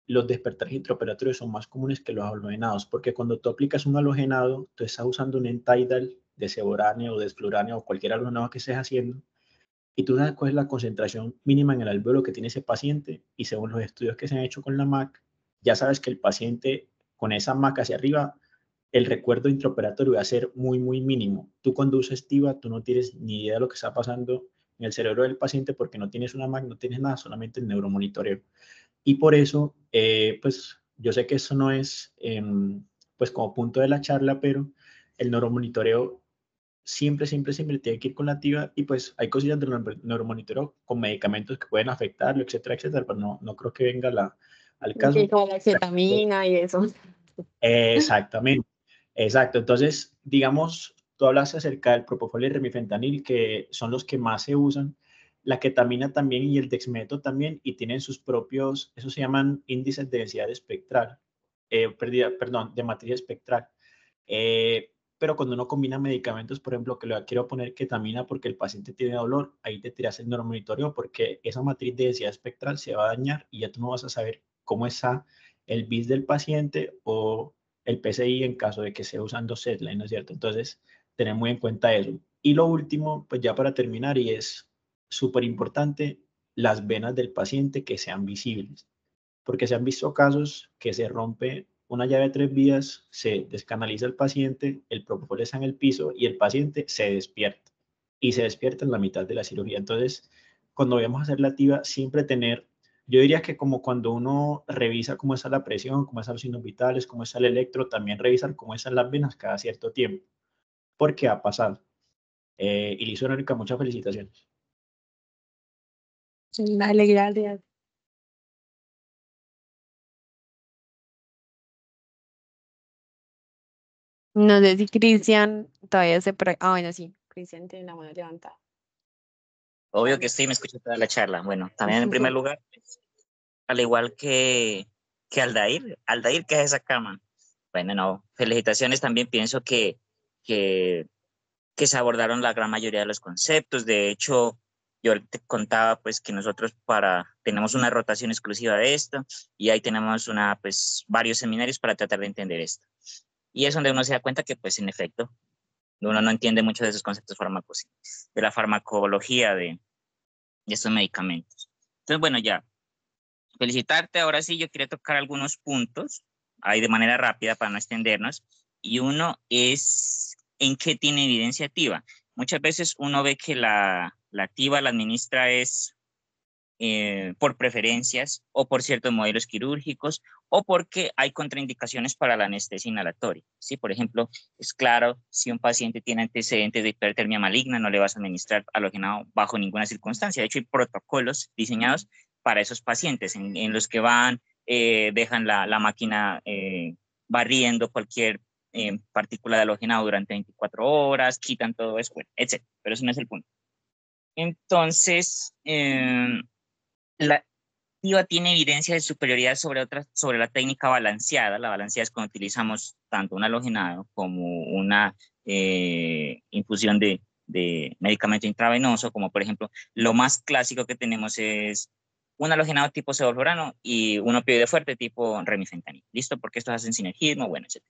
los despertares intraoperatorios son más comunes que los halogenados, porque cuando tú aplicas un halogenado, tú estás usando un Entidal de Seborane o de Desflurane o cualquier halogenado que estés haciendo, y tú sabes cuál es la concentración mínima en el alveolo que tiene ese paciente, y según los estudios que se han hecho con la MAC, ya sabes que el paciente con esa MAC hacia arriba, el recuerdo intraoperatorio va a ser muy, muy mínimo. Tú cuando usas TIVA, tú no tienes ni idea de lo que está pasando en el cerebro del paciente porque no tienes una MAC, no tienes nada, solamente el neuromonitoreo. Y por eso, pues yo sé que eso no es pues como punto de la charla, pero el neuromonitoreo siempre tiene que ir con la activa y pues hay cosillas del neuromonitoreo con medicamentos que pueden afectarlo, etcétera, etcétera, pero no creo que venga al Sí, caso. como la ketamina y eso. Exactamente, exacto. Entonces, digamos, tú hablas acerca del propofol y el remifentanil, que son los que más se usan, la ketamina también y el dexmeto también, y tienen sus propios, eso se llaman índices de densidad espectral, perdón, de matriz espectral. Pero cuando uno combina medicamentos, por ejemplo, que le quiero poner ketamina porque el paciente tiene dolor, ahí te tiras el neuromonitoreo porque esa matriz de densidad espectral se va a dañar y ya tú no vas a saber cómo está el BIS del paciente o el PCI en caso de que esté usando Setline, ¿no es cierto? Entonces, tener muy en cuenta eso. Y lo último, pues ya para terminar, y es súper importante, las venas del paciente que sean visibles, porque se han visto casos que se rompe una llave de 3 vías, se descanaliza el paciente, el propofol está en el piso y el paciente se despierta y se despierta en la mitad de la cirugía. Entonces, cuando vayamos a hacer la TIVA, siempre tener, yo diría que como cuando uno revisa cómo está la presión, cómo están los signos vitales, cómo está el electro, también revisar cómo están las venas cada cierto tiempo, porque ha pasado. Y Liz Verónica, muchas felicitaciones. Dale, gracias. No sé si Cristian todavía se... Ah, bueno, sí, Cristian tiene la mano levantada. Obvio que sí, me escuché toda la charla. Bueno, también en primer lugar, pues, al igual que Aldair, ¿qué es esa cama? Bueno, no, felicitaciones, también pienso que se abordaron la gran mayoría de los conceptos. De hecho, yo te contaba pues que nosotros tenemos una rotación exclusiva de esto y ahí tenemos pues varios seminarios para tratar de entender esto. Y es donde uno se da cuenta que pues en efecto uno no entiende mucho de esos conceptos fármacos, de la farmacología de estos medicamentos. Entonces, bueno, ya, felicitarte. Ahora sí, yo quería tocar algunos puntos ahí de manera rápida para no extendernos. Y uno es en qué tiene evidencia activa. Muchas veces uno ve que la activa la administra es por preferencias o por ciertos modelos quirúrgicos o porque hay contraindicaciones para la anestesia inhalatoria. ¿Sí? Por ejemplo, es claro, si un paciente tiene antecedentes de hipertermia maligna, no le vas a administrar halogenado bajo ninguna circunstancia. De hecho, hay protocolos diseñados para esos pacientes en los que dejan la máquina barriendo cualquier partícula de halogenado durante 24 horas, quitan todo eso, bueno, etc. Pero eso no es el punto. Entonces, la activa tiene evidencia de superioridad sobre la técnica balanceada. La balanceada es cuando utilizamos tanto un halogenado como una infusión de medicamento intravenoso, como por ejemplo, lo más clásico que tenemos es un halogenado tipo sevoflurano y un opioide fuerte tipo remifentanil. ¿Listo? Porque estos hacen sinergismo, bueno, etc.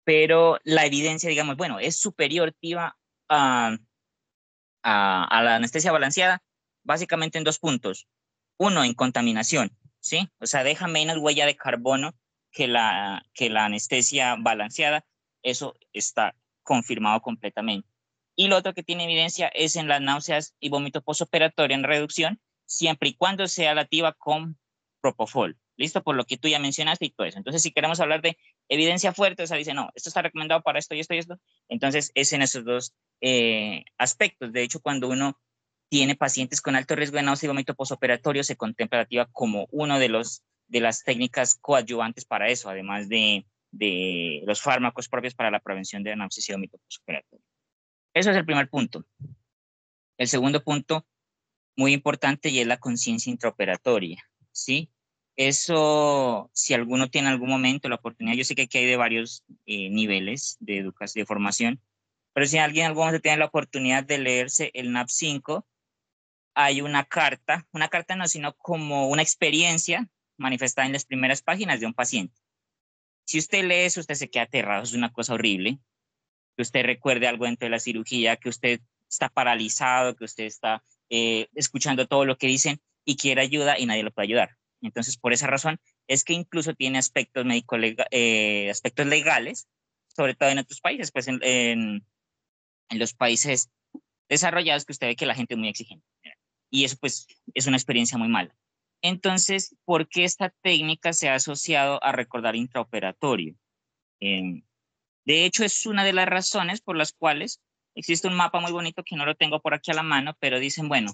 Pero la evidencia, digamos, bueno, es superior activa a la anestesia balanceada, básicamente en 2 puntos. Uno, en contaminación, ¿sí? O sea, deja menos huella de carbono que la anestesia balanceada. Eso está confirmado completamente. Y lo otro que tiene evidencia es en las náuseas y vómito postoperatorio en reducción, siempre y cuando sea la activa con propofol. ¿Listo? Por lo que tú ya mencionaste y todo eso. Entonces, si queremos hablar de evidencia fuerte, o sea, dice, no, esto está recomendado para esto y esto y esto. Entonces, es en esos dos aspectos. De hecho, cuando uno tiene pacientes con alto riesgo de náusea y vómito postoperatorio, se contempla la activa como uno de las técnicas coadyuvantes para eso, además de los fármacos propios para la prevención de náuseas y vómito postoperatorio. Eso es el primer punto. El segundo punto, muy importante, y es la conciencia intraoperatoria, ¿sí? Eso, si alguno tiene en algún momento la oportunidad, yo sé que aquí hay de varios niveles de educación, de formación, pero si alguien en algún momento tiene la oportunidad de leerse el NAP5, hay una carta no, sino como una experiencia manifestada en las primeras páginas de un paciente. Si usted lee eso, usted se queda aterrado, es una cosa horrible, que usted recuerde algo dentro de la cirugía, que usted está paralizado, que usted está escuchando todo lo que dicen y quiere ayuda y nadie lo puede ayudar. Entonces, por esa razón, es que incluso tiene aspectos aspectos legales, sobre todo en otros países, pues en los países desarrollados, que usted ve que la gente es muy exigente. Y eso pues es una experiencia muy mala. Entonces, ¿por qué esta técnica se ha asociado a recordar intraoperatorio? De hecho, es una de las razones por las cuales existe un mapa muy bonito que no lo tengo por aquí a la mano, pero dicen, bueno,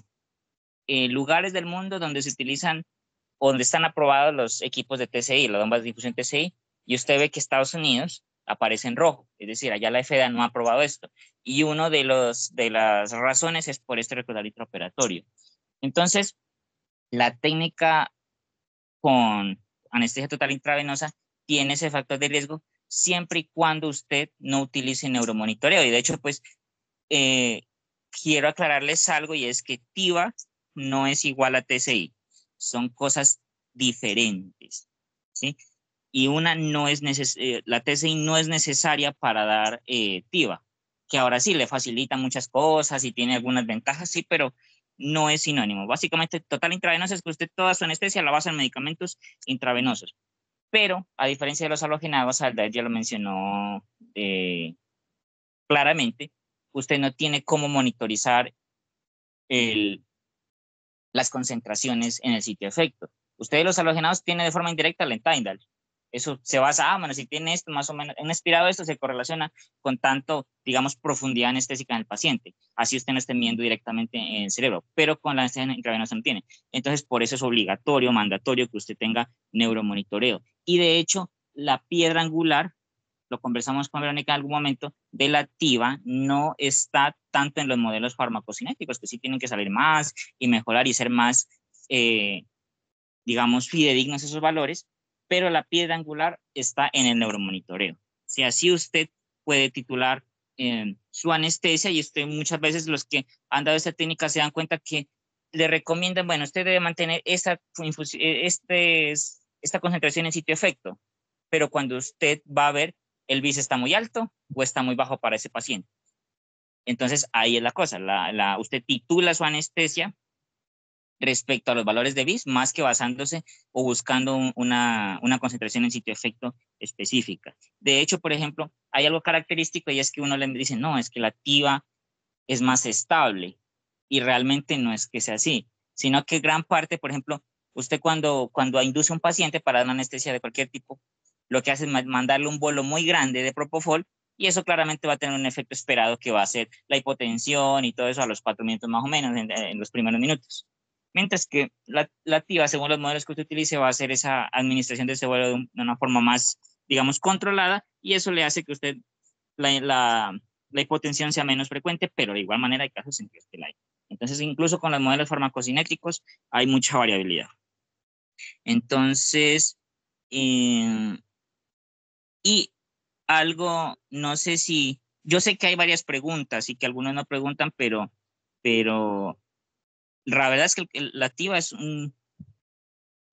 lugares del mundo donde se utilizan, donde están aprobados los equipos de TCI, las bombas de difusión TCI, y usted ve que Estados Unidos aparece en rojo, es decir, allá la FDA no ha aprobado esto. Y uno de las razones es por este recordar intraoperatorio. Entonces, la técnica con anestesia total intravenosa tiene ese factor de riesgo siempre y cuando usted no utilice neuromonitoreo. Y de hecho, pues, quiero aclararles algo, y es que TIVA no es igual a TCI. Son cosas diferentes, ¿sí? Y la TCI no es necesaria para dar TIVA, que ahora sí le facilita muchas cosas y tiene algunas ventajas, sí, pero no es sinónimo. Básicamente, total intravenosa es que usted toda su anestesia la basa en medicamentos intravenosos. Pero, a diferencia de los halogenados, Aldair ya lo mencionó claramente, usted no tiene cómo monitorizar las concentraciones en el sitio de efecto. Usted los halogenados tiene de forma indirecta el Tyndall. Eso se basa, bueno, si tiene esto, más o menos, un expirado esto se correlaciona con tanto, digamos, profundidad anestésica en el paciente. Así usted no esté midiendo directamente en el cerebro, pero con la anestesia intravenosa no tiene. Entonces, por eso es obligatorio, mandatorio que usted tenga neuromonitoreo. Y de hecho, la piedra angular, lo conversamos con Verónica en algún momento, de la activa no está tanto en los modelos farmacocinéticos, que sí tienen que salir más y mejorar y ser más, digamos, fidedignos esos valores, pero la piedra angular está en el neuromonitoreo. Si así usted puede titular su anestesia, y usted muchas veces, los que han dado esta técnica se dan cuenta que le recomiendan, bueno, usted debe mantener esta concentración en sitio efecto, pero cuando usted va a ver, el BIS está muy alto o está muy bajo para ese paciente. Entonces ahí es la cosa, usted titula su anestesia respecto a los valores de BIS, más que basándose o buscando una concentración en sitio efecto específica. De hecho, por ejemplo, hay algo característico, y es que uno le dice, no, es que la TIVA es más estable, y realmente no es que sea así, sino que gran parte, por ejemplo, usted cuando induce a un paciente para dar una anestesia de cualquier tipo, lo que hace es mandarle un bolo muy grande de propofol, y eso claramente va a tener un efecto esperado, que va a ser la hipotensión y todo eso a los 4 minutos más o menos, en los primeros minutos. Mientras que la TIVA, según los modelos que usted utilice, va a hacer esa administración de ese vuelo de una forma más, digamos, controlada, y eso le hace que usted la hipotensión sea menos frecuente, pero de igual manera hay casos en que la hay. Entonces, incluso con los modelos farmacocinéticos hay mucha variabilidad. Entonces, y algo, no sé si, yo sé que hay varias preguntas y que algunos no preguntan, pero la verdad es que la TIVA es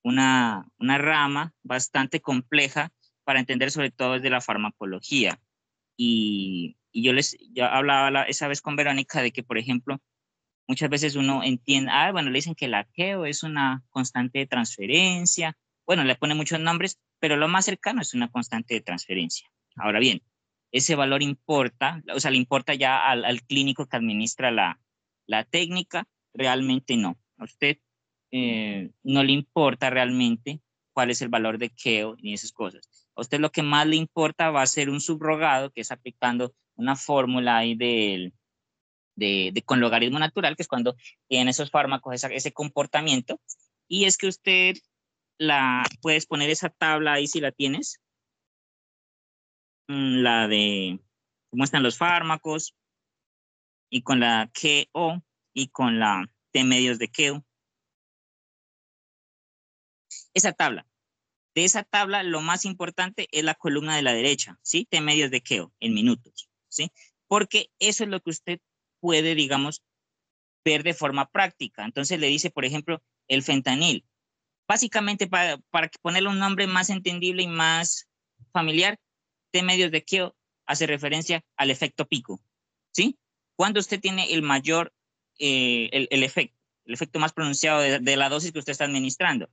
una rama bastante compleja para entender, sobre todo desde la farmacología. Y yo hablaba esa vez con Verónica de que, por ejemplo, muchas veces uno entiende, bueno, le dicen que la KEO es una constante de transferencia, bueno, le pone muchos nombres, pero lo más cercano es una constante de transferencia. Ahora bien, ese valor importa, o sea, le importa ya al clínico que administra la técnica, realmente no. A usted no le importa realmente cuál es el valor de KEO ni esas cosas. A usted lo que más le importa va a ser un subrogado, que es aplicando una fórmula ahí con logaritmo natural, que es cuando tienen esos fármacos ese comportamiento, y es que usted puedes poner esa tabla ahí si la tienes, la de cómo están los fármacos, y con la KO y con la T medios de KO. Esa tabla. De esa tabla, lo más importante es la columna de la derecha, ¿sí? T medios de KO en minutos, ¿sí? Porque eso es lo que usted puede, digamos, ver de forma práctica. Entonces le dice, por ejemplo, el fentanil. Básicamente, para ponerle un nombre más entendible y más familiar, T medios de KO hace referencia al efecto pico, ¿sí? Cuando usted tiene el mayor, el efecto más pronunciado de la dosis que usted está administrando.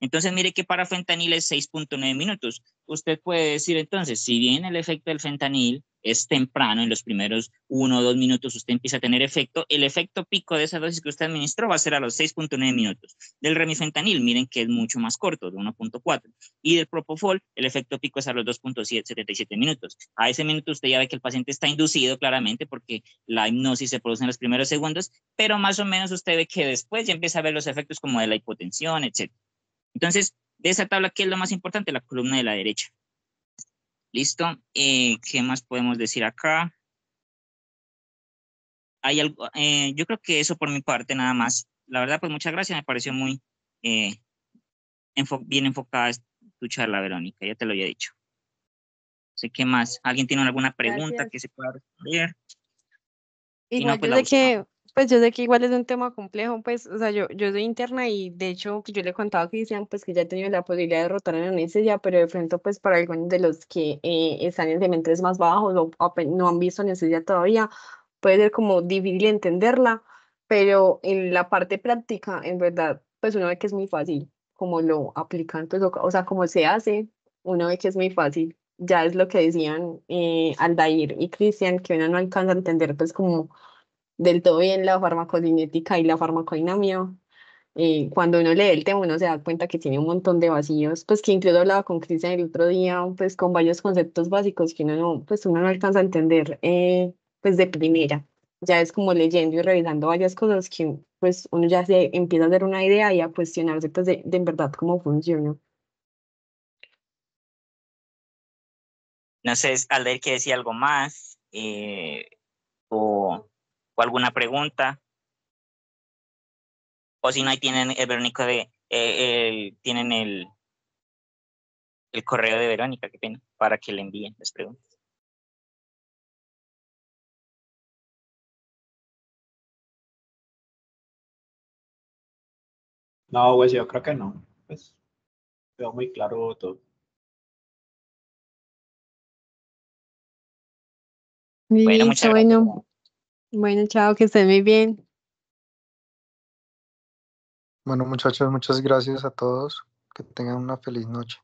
Entonces, mire que para fentanil es 6.9 minutos. Usted puede decir entonces, si bien el efecto del fentanil es temprano, en los primeros 1 o 2 minutos usted empieza a tener efecto, el efecto pico de esa dosis que usted administró va a ser a los 6.9 minutos. Del remifentanil, miren que es mucho más corto, de 1.4. Y del propofol, el efecto pico es a los 2.77 minutos. A ese minuto usted ya ve que el paciente está inducido claramente, porque la hipnosis se produce en los primeros segundos, pero más o menos usted ve que después ya empieza a ver los efectos como de la hipotensión, etc. Entonces, de esa tabla, ¿qué es lo más importante? La columna de la derecha. ¿Listo? ¿Qué más podemos decir acá? Hay algo, yo creo que eso por mi parte nada más. La verdad, pues muchas gracias. Me pareció muy bien enfocada tu charla, Verónica. Ya te lo había dicho. Sé qué más. ¿Alguien tiene alguna pregunta Gracias. que se pueda responder? Si no, Igual pues yo la sé buscamos. que, pues yo sé que igual es un tema complejo, pues, o sea, yo soy interna y de hecho que yo le contaba a Cristian, pues que ya he tenido la posibilidad de rotar en la anestesia, pero de pronto, pues para algunos de los que están en semestres más bajos o no han visto anestesia todavía, puede ser como difícil entenderla, pero en la parte práctica, en verdad, pues uno ve que es muy fácil, como lo aplican, pues, o sea, como se hace, uno ve que es muy fácil. Ya es lo que decían Aldair y Cristian, que uno no alcanza a entender, pues como del todo bien la farmacocinética y la farmacodinamia. Cuando uno lee el tema, uno se da cuenta que tiene un montón de vacíos, pues que incluso hablaba con Cristian el otro día, pues con varios conceptos básicos que uno no alcanza a entender, pues de primera. Ya es como leyendo y revisando varias cosas que pues uno ya se empieza a hacer una idea y a cuestionarse pues de en verdad cómo funciona. No sé, Alder, que decía algo más, o alguna pregunta. O si no, ahí tienen el Verónica tienen el correo de Verónica, qué pena, para que le envíen las preguntas. No, pues yo creo que no. Pues quedó muy claro todo. Bueno, Listo, muchas gracias. bueno, chao, que estén muy bien. Bueno, muchachos, muchas gracias a todos. Que tengan una feliz noche.